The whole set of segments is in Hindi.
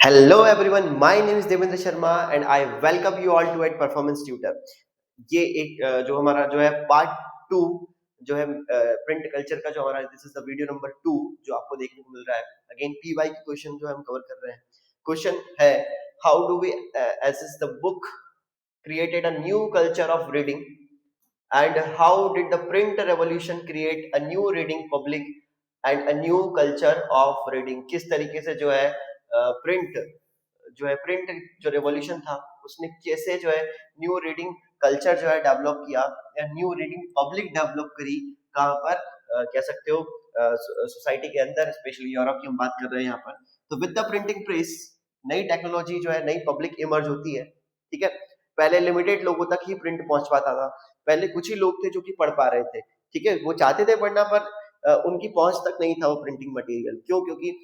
Hello everyone, my name is Devendra Sharma and I welcome you all to at Performance Tutor. ये एक जो हमारा जो है पार्ट टू जो है प्रिंट कल्चर का जो हमारा this is the video number 2 जो आपको देखने को मिल रहा है. अगेन पीवाई के क्वेश्चन जो हम कवर कर रहे हैं. क्वेश्चन है how do we assess the book created a new culture of reading and how did the print revolution create a new reading public and a new culture of reading. किस तरीके से जो है प्रिंट प्रिंट जो रेवोल्यूशन था उसने कैसे जो है न्यू रीडिंग कल्चर जो है डेवलप किया या न्यू रीडिंग पब्लिक डेवलप करी. कहाँ पर कह सकते हो सोसाइटी के अंदर, स्पेशली यूरोप की हम बात कर रहे हैं यहाँ पर. तो विद द प्रिंटिंग प्रेस नई टेक्नोलॉजी जो है, नई पब्लिक इमर्ज होती है. ठीक है, पहले लिमिटेड लोगों तक ही प्रिंट पहुंच पाता था. पहले कुछ ही लोग थे जो कि पढ़ पा रहे थे. ठीक है, वो चाहते थे पढ़ना पर उनकी पहुंच तक नहीं था वो प्रिंटिंग मटेरियल. क्यों? क्योंकि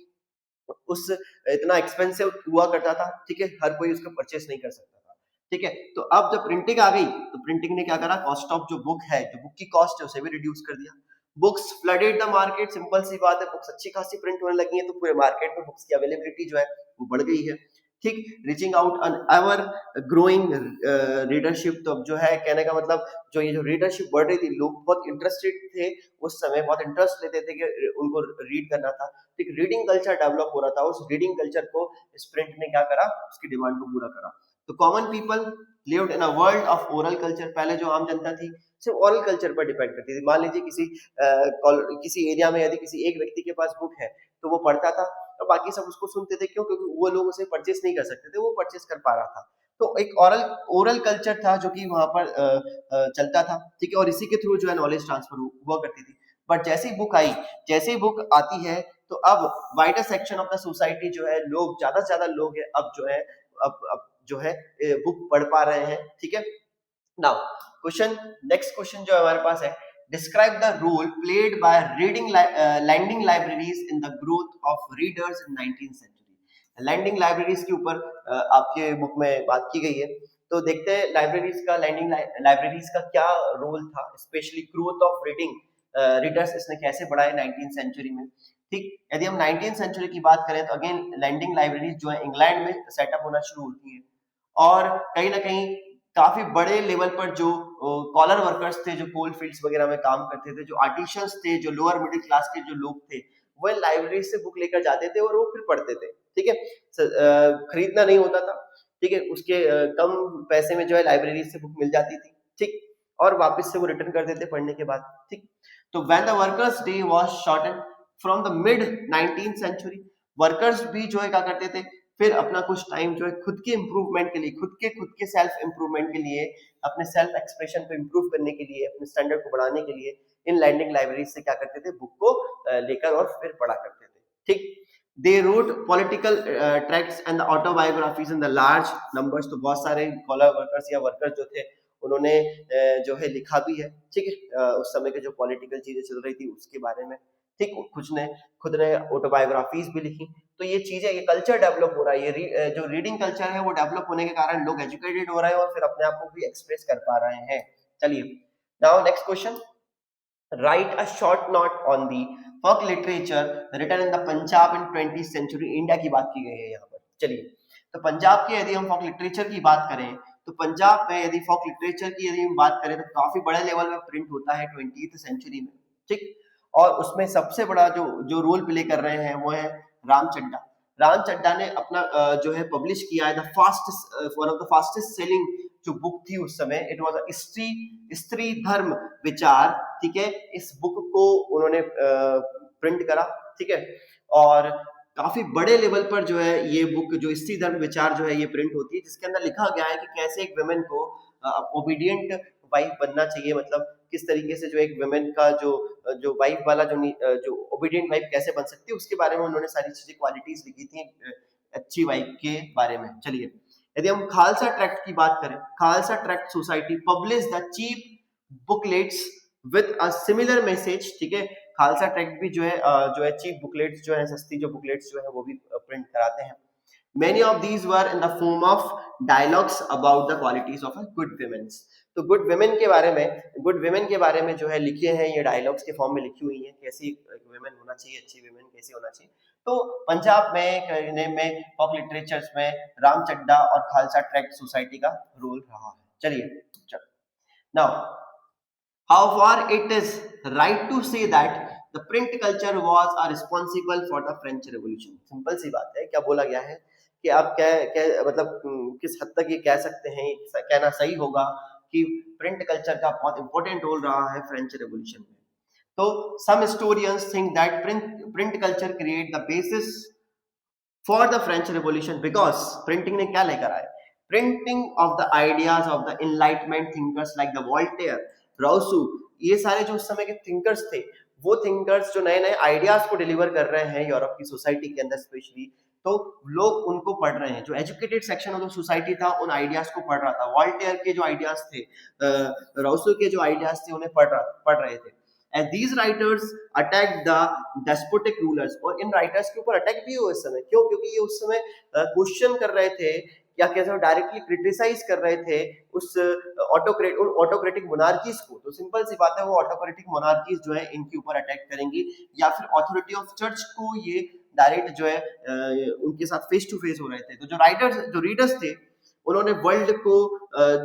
उस इतना एक्सपेंसिव हुआ करता था. ठीक है, हर कोई उसका परचेस नहीं कर सकता था. ठीक है, तो अब जब प्रिंटिंग आ गई तो प्रिंटिंग ने क्या करा, कॉस्ट ऑफ जो बुक है, जो बुक की कॉस्ट है उसे भी रिड्यूस कर दिया. Books flooded the market. Simple सी बात है, बुक्स अच्छी खासी प्रिंट होने लगी है तो पूरे मार्केट में बुक्स की अवेलेबिलिटी जो है वो बढ़ गई है. ठीक, reaching out an ever growing readership. तो अब जो है कहने का मतलब जो ये जो रीडरशिप बढ़ रही थी, लोग बहुत इंटरेस्टेड थे उस समय, बहुत इंटरेस्ट लेते थे कि उनको रीड करना था. एक रीडिंग कल्चर डेवलप हो रहा था. उस रीडिंग कल्चर को स्प्रिंट ने क्या करा, उसकी डिमांड को पूरा करा. तो common people lived in a world of oral culture. पहले जो आम जनता थी सिर्फ ओरल कल्चर पर डिपेंड करती थी. मान लीजिए किसी एरिया में यदि किसी एक व्यक्ति के पास बुक है तो वो पढ़ता था और बाकी सब उसको सुनते थे. क्यों? क्योंकि वो लोग उसे परचेस नहीं कर सकते थे, वो परचेस कर पा रहा था. तो एक ओरल ओरल कल्चर था जो कि वहां पर चलता था. ठीक है, और इसी के थ्रू जो है नॉलेज ट्रांसफर हुआ करती थी. बट जैसी बुक आई, जैसे ही बुक आती है तो अब wider section of the society जो है, लोग ज्यादा से ज्यादा लोग है अब जो है अब जो है बुक पढ़ पा रहे हैं. ठीक है, नाउ क्वेश्चन, नेक्स्ट क्वेश्चन जो हमारे पास है, describe the role played by reading lending libraries in the growth of readers in 19th century. Lending libraries के ऊपर आपके बुक में बात की गई है. तो देखते हैं लाइब्रेरीज का, लैंडिंग लाइब्रेरीज का क्या रोल था, specially growth of reading readers इसने कैसे बढ़ाए 19th सेंचुरी में. ठीक, यदि हम 19th सेंचुरी की बात करें तो अगेन लैंडिंग लाइब्रेरीज जो है इंग्लैंड में सेटअप होना शुरू होती है. और कहीं ना कहीं काफी बड़े लेवल पर जो कॉलर वर्कर्स थे, जो कोल फील्ड्स वगैरह में काम करते थे, जो आर्टिशियंस थे, जो लोअर मिडिल क्लास के जो लोग थे, वो लाइब्रेरी से बुक लेकर जाते थे और वो फिर पढ़ते थे. ठीक है, खरीदना नहीं होता था. ठीक है, उसके कम पैसे में जो है लाइब्रेरी से बुक मिल जाती थी. ठीक, और वापस से वो रिटर्न कर देते पढ़ने के बाद. ठीक, तो when the workers day was shorted from the mid 19th century, workers भी जो है क्या करते थे, फिर अपना कुछ टाइम जो है खुद के इंप्रूवमेंट के लिए, खुद के सेल्फ इंप्रूवमेंट के लिए, अपने सेल्फ एक्सप्रेशन को इंप्रूव करने के लिए, अपने स्टैंडर्ड को बढ़ाने के लिए इन लैंडिंग लाइब्रेरी से क्या करते थे, बुक को लेकर और फिर पढ़ा करते थे. ठीक, they wrote political tracts and the autobiographies in the large numbers. तो बहुत सारे कॉलर वर्कर्स या वर्कर्स जो थे उन्होंने जो है लिखा भी है. ठीक है, उस समय के जो पॉलिटिकल चीजें चल रही थी उसके बारे में. ठीक, खुद ने ऑटोबायोग्राफीज भी लिखी. तो ये चीजें, ये कल्चर डेवलप हो रहा है, ये जो रीडिंग कल्चर है वो डेवलप होने के कारण लोग एजुकेटेड हो रहे हैं और फिर अपने आप को भी एक्सप्रेस कर पा रहे हैं. चलिए, now next question, write a short note on the folk literature written in the Punjab in 20th century. India की बात की गई है यहाँ पर. चलिए, तो पंजाब की यदि हम folk लिटरेचर की बात करें तो पंजाब में यदि folk लिटरेचर की यदि हम बात करें तो काफी बड़े लेवल में प्रिंट होता है 20th सेंचुरी में. ठीक, और उसमें सबसे बड़ा जो जो रोल प्ले कर रहे हैं वो है राम चड्डा. राम चड्डा ने अपना जो है पब्लिश किया है the fastest, one of the fastest selling जो बुक थी उस समय, इट वाज स्त्री धर्म विचार. ठीक है, इस बुक को उन्होंने प्रिंट करा. ठीक है, और काफी बड़े लेवल पर जो है ये बुक, जो स्त्री धर्म विचार जो है ये प्रिंट होती है, जिसके अंदर लिखा गया है कि कैसे एक वुमेन को ओबीडियंट वाइफ बनना चाहिए. मतलब किस तरीके से जो एक वुमेन का जो जो वाइफ वाला जो ओबीडियंट वाइफ कैसे बन सकती है उसके बारे में उन्होंने सारी चीजें, क्वालिटीज लिखी थी अच्छी वाइफ के बारे में. चलिए, यदि हम खालसा ट्रैक्ट की बात करें, Khalsa tract society publish the cheap booklets with a similar message. ठीक है, खालसा ट्रैक्ट भी जो है चीप बुकलेट्स जो है, सस्ती जो बुकलेट्स जो है वो भी प्रिंट कराते हैं. Many of these were in the form of dialogues about the qualities of a good women. तो गुड women के बारे में जो है लिखे हैं, ये डायलॉग्स के फॉर्म में लिखी हुई हैं, कैसी women होना चाहिए, अच्छी women कैसे होना चाहिए. तो पंजाब में फोक लिटरेचर्स में राम चड्ढा और खालसा ट्रैक्ट सोसाइटी का रोल रहा है। चलिए now how far it is right to say that the print culture was responsible for the French Revolution। Simple सी बात है, क्या बोला गया है कि आप क्या मतलब किस हद तक ये कह सकते हैं, कहना सही होगा कि प्रिंट कल्चर का बहुत इंपॉर्टेंट रोल रहा है फ्रेंच रेवोल्यूशन में। तो some historians think that print culture create the basis for the French Revolution because printing ने क्या लेकर आया, printing of the ideas of the enlightenment thinkers like the Voltaire, Rousseau, ये सारे जो उस समय के थिंकर्स थे, वो थिंकर्स जो नए नए आइडियाज को डिलीवर कर रहे हैं यूरोप की सोसाइटी के अंदर स्पेशली, तो लोग उनको पढ़ रहे हैं। जो educated section of the society था उन आइडियाज को पढ़ रहा था। वॉल्टेयर के जो आइडियाज थे, राउसो के जो आइडियाज थे उन्हें पढ़ रहे थे। And these writers attacked the despotic rulers, और इन राइटर्स के ऊपर अटैक भी हुआ इस समय। क्यों? क्योंकि ये उस समय क्वेश्चन कर रहे थे या कैसे डायरेक्टली क्रिटिसाइज कर रहे थे उस ऑटोक्रेटिक मोनार्कीज को। तो सिंपल सी बात है, वो ऑटोक्रेटिक मोनार्कीज जो है इनके ऊपर अटैक करेंगी, या फिर अथॉरिटी ऑफ चर्च को ये डायरेक्ट जो है उनके साथ फेस टू फेस हो रहे थे। तो जो रीडर्स थे उन्होंने वर्ल्ड को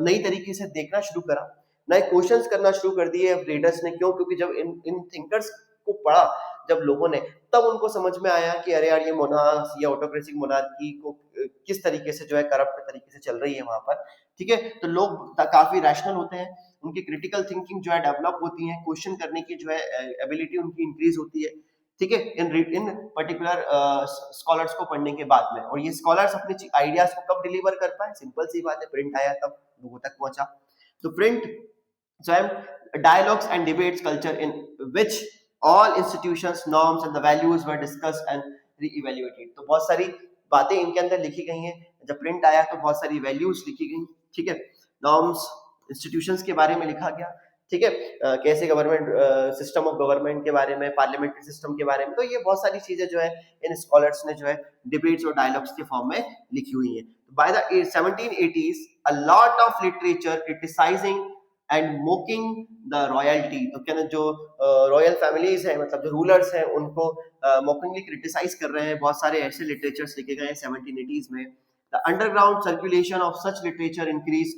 नई तरीके से देखना शुरू करा, नए क्वेश्चंस करना शुरू कर दिए रीडर्स ने। क्यों? क्योंकि जब इन थिंकर्स को पढ़ा जब लोगों ने, तब उनको समझ में आया कि अरे यार ये मोनार्क्स या ऑटोक्रेटिक मोनार्की को किस तरीके से जो है करप्ट तरीके से चल रही है वहां पर। ठीक है, तो लोग काफी रैशनल होते हैं, उनकी क्रिटिकल थिंकिंग जो है डेवलप होती है, क्वेश्चन करने की जो है एबिलिटी उनकी इंक्रीज होती है। ठीक है, इन पर्टिकुलर स्कॉलर्स को पढ़ने के बाद में। और ये स्कॉलर्स अपने आइडियाज को कब डिलीवर कर पाए? सिंपल सी बात है, प्रिंट आया तब लोगों तक पहुंचा। तो प्रिंट जो है dialogues and debates culture in which all institutions, norms and the values were discussed and re-evaluated। तो बहुत सारी बातें इनके अंदर लिखी गई हैं। जब प्रिंट आया तो बहुत सारी वैल्यूज लिखी गई। ठीक है, नॉर्म्स, इंस्टीट्यूशंस के बारे में लिखा गया। ठीक है, कैसे गवर्नमेंट, सिस्टम ऑफ गवर्नमेंट के बारे में, पार्लियामेंट्री सिस्टम के बारे में। तो ये बहुत सारी चीजें जो है इन स्कॉलर्स ने जो है डिबेट्स और डायलॉग्स के फॉर्म में लिखी हुई है। By the 1780s a lot of literature criticizing and mocking the royalty. तो क्या जो रॉयल फैमिलीज हैं, मतलब जो रूलर्स हैं, उनको मोकिंगली क्रिटिसाइज कर रहे हैं। बहुत सारे ऐसे लिटरेचर्स लिखे गए हैं 1780s में। The underground circulation of such literature increase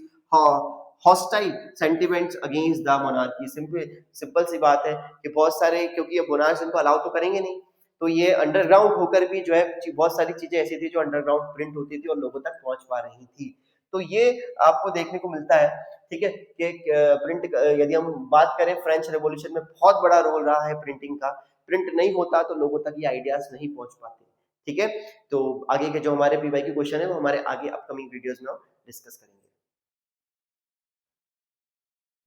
hostile sentiments against the monarchy. Simple सी बात है कि बहुत सारे, क्योंकि ये मोनार्क्स इनको अलाउ तो करेंगे नहीं, तो ये अंडरग्राउंड होकर भी जो है बहुत सारी चीजें ऐसी थी जो अंडरग्राउंड प्रिंट होती थी और लोगों तक पहुंच पा रही थी। तो ये आपको देखने को मिलता है। ठीक है, कि प्रिंट, यदि हम बात करें फ्रेंच रेवोल्यूशन में बहुत बड़ा रोल रहा है प्रिंटिंग का। प्रिंट नहीं होता तो लोगों तक ये आइडियाज नहीं पहुंच पाते। ठीक है, तो आगे के जो हमारे पीवाई के क्वेश्चन है वो हमारे आगे अपकमिंग वीडियोस में डिस्कस करेंगे।